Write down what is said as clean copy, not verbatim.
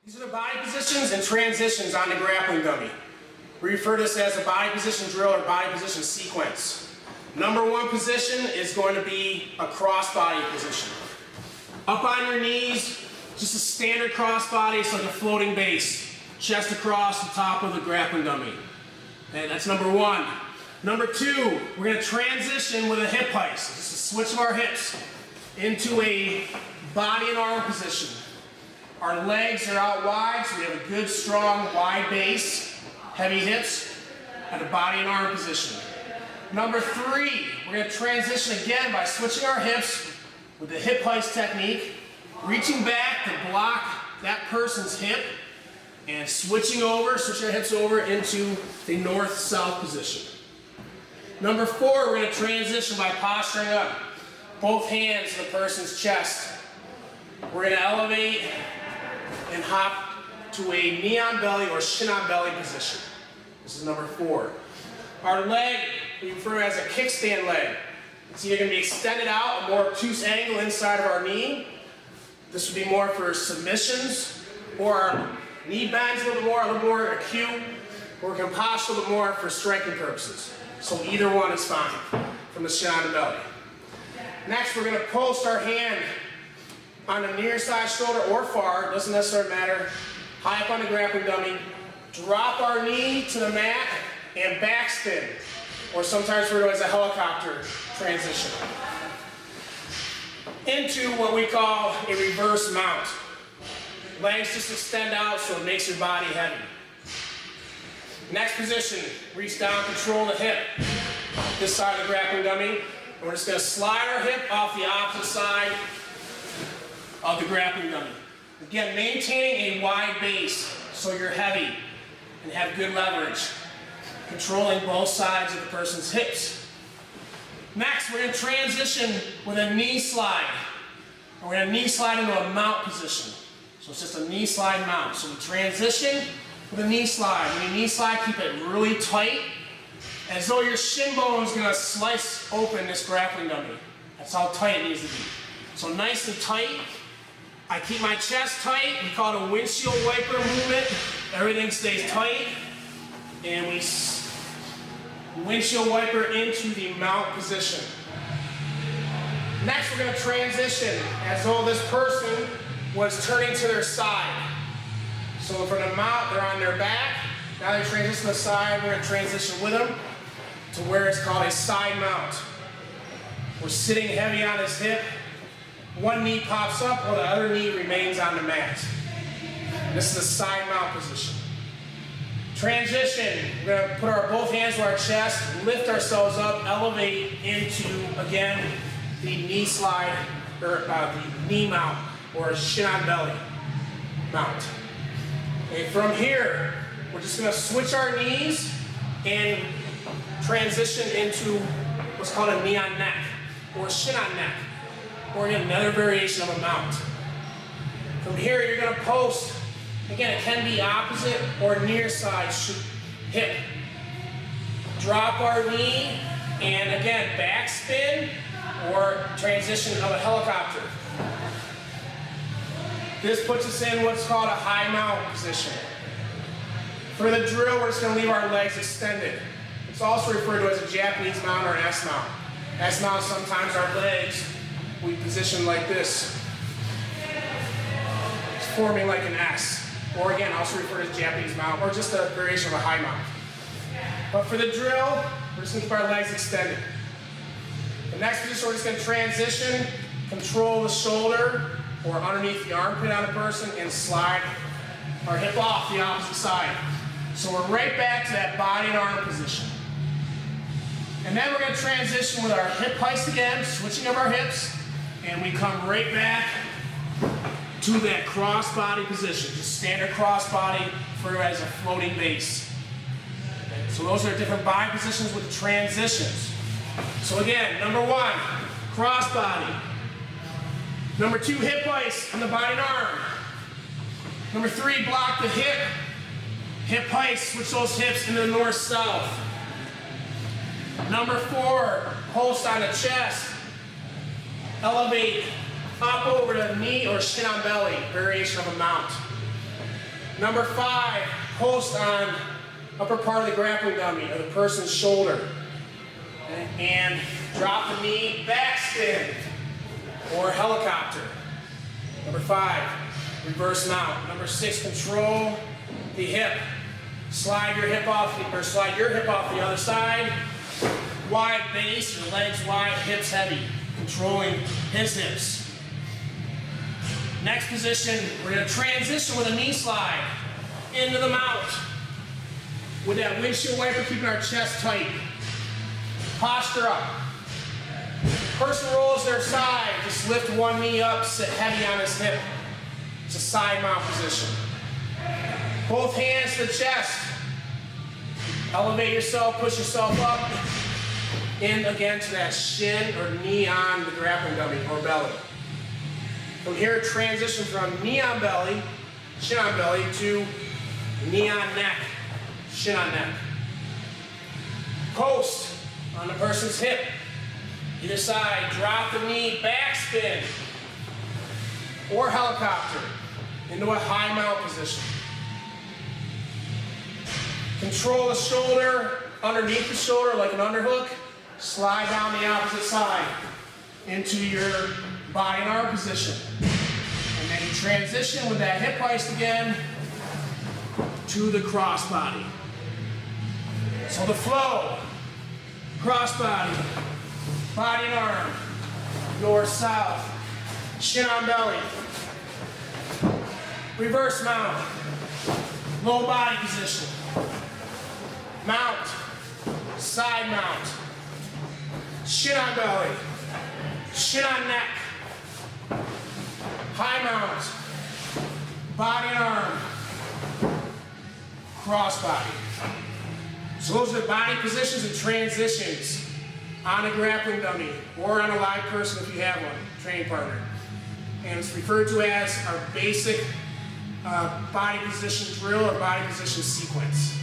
These are the body positions and transitions on the grappling dummy. We refer to this as a body position drill or body position sequence. Number one position is going to be a crossbody position. Up on your knees, just a standard crossbody, it's like a floating base. Chest across the top of the grappling dummy. And that's number one. Number two, we're going to transition with a hip heist. Just a switch of our hips into a body and arm position. Our legs are out wide, so we have a good, strong, wide base, heavy hips, and a body and arm position. Number three, we're going to transition again by switching our hips with the hip heist technique, reaching back to block that person's hip, and switching our hips over into the north-south position. Number four, we're going to transition by posturing up. Both hands to the person's chest. We're going to elevate and hop to a knee on belly or shin on belly position. This is number four. Our leg, we refer to as a kickstand leg. It's either going to be extended out, a more obtuse angle inside of our knee. This would be more for submissions, or our knee bends a little more acute, or we can posture a little more for striking purposes. So either one is fine from the shin on the belly. Next, we're going to post our hand on the near side shoulder or far, doesn't necessarily matter, high up on the grappling dummy, drop our knee to the mat, and backspin, or sometimes referred to as a helicopter transition, into what we call a reverse mount. Legs just extend out so it makes your body heavy. Next position, reach down, control the hip, this side of the grappling dummy. And we're just going to slide our hip off the opposite side of the grappling dummy. Again, maintaining a wide base so you're heavy and have good leverage, controlling both sides of the person's hips. Next, we're going to transition with a knee slide. And we're going to knee slide into a mount position. So it's just a knee slide mount. So we transition with a knee slide. When you knee slide, keep it really tight, as though your shin bone is going to slice open this grappling dummy. That's how tight it needs to be. So nice and tight. I keep my chest tight. We call it a windshield wiper movement. Everything stays tight. And we windshield wiper into the mount position. Next, we're going to transition as though this person was turning to their side. So for the mount, they're on their back. Now they transition to the side. We're going to transition with them to where it's called a side mount. We're sitting heavy on his hip. One knee pops up while the other knee remains on the mat. This is a side mount position. Transition, we're going to put our both hands to our chest, lift ourselves up, elevate into, again, the knee slide, or the knee mount, or a shin on belly mount. And from here, we're just going to switch our knees and transition into what's called a knee on neck, or shin on neck, or again, another variation of a mount. From here, you're going to post. Again, it can be opposite or near side hip. Drop our knee, and again, backspin or transition of a helicopter. This puts us in what's called a high mount position. For the drill, we're just going to leave our legs extended. It's also referred to as a Japanese mount or an S mount. S mount, sometimes our legs, we position like this. It's forming like an S. Or again, also referred to as Japanese mount, or just a variation of a high mount. But for the drill, we're just going to keep our legs extended. The next position, we're just going to transition, control the shoulder, or underneath the armpit on a person, and slide our hip off the opposite side. So we're right back to that body and arm position. And then we're going to transition with our hip heist again, switching of our hips, and we come right back to that cross-body position, just standard cross-body, referred to as a floating base. Okay? So those are different body positions with transitions. So again, number one, cross-body. Number two, hip heist on the body and arm. Number three, block the hip. Hip heist, switch those hips into the north-south. Number four, post on the chest. Elevate up over the knee or shin on belly, variation of a mount. Number 5, post on upper part of the grappling dummy or the person's shoulder. And drop the knee, back spin, or helicopter. Number 5, reverse mount. Number 6, control the hip. Slide your hip off the other side. Wide base, your legs wide, hips heavy. Controlling his hips. Next position, we're going to transition with a knee slide into the mount. With that windshield wiper, keeping our chest tight. Posture up. Person rolls their side, just lift one knee up, sit heavy on his hip. It's a side mount position. Both hands to the chest. Elevate yourself, push yourself up. In again to that shin or knee on the grappling dummy or belly. From here, transition from knee on belly, shin on belly, to knee on neck, shin on neck. Post on the person's hip. Either side, drop the knee, back spin, or helicopter into a high mount position. Control the shoulder underneath the shoulder like an underhook. Slide down the opposite side into your body and arm position. And then you transition with that hip hoist again to the crossbody. So the flow, crossbody, body and arm, north, south, shin on belly, reverse mount, low body position, mount, side mount, shin on belly, shin on neck, high mount, body and arm, crossbody. So those are the body positions and transitions on a grappling dummy or on a live person if you have one, training partner. And it's referred to as our basic body position drill or body position sequence.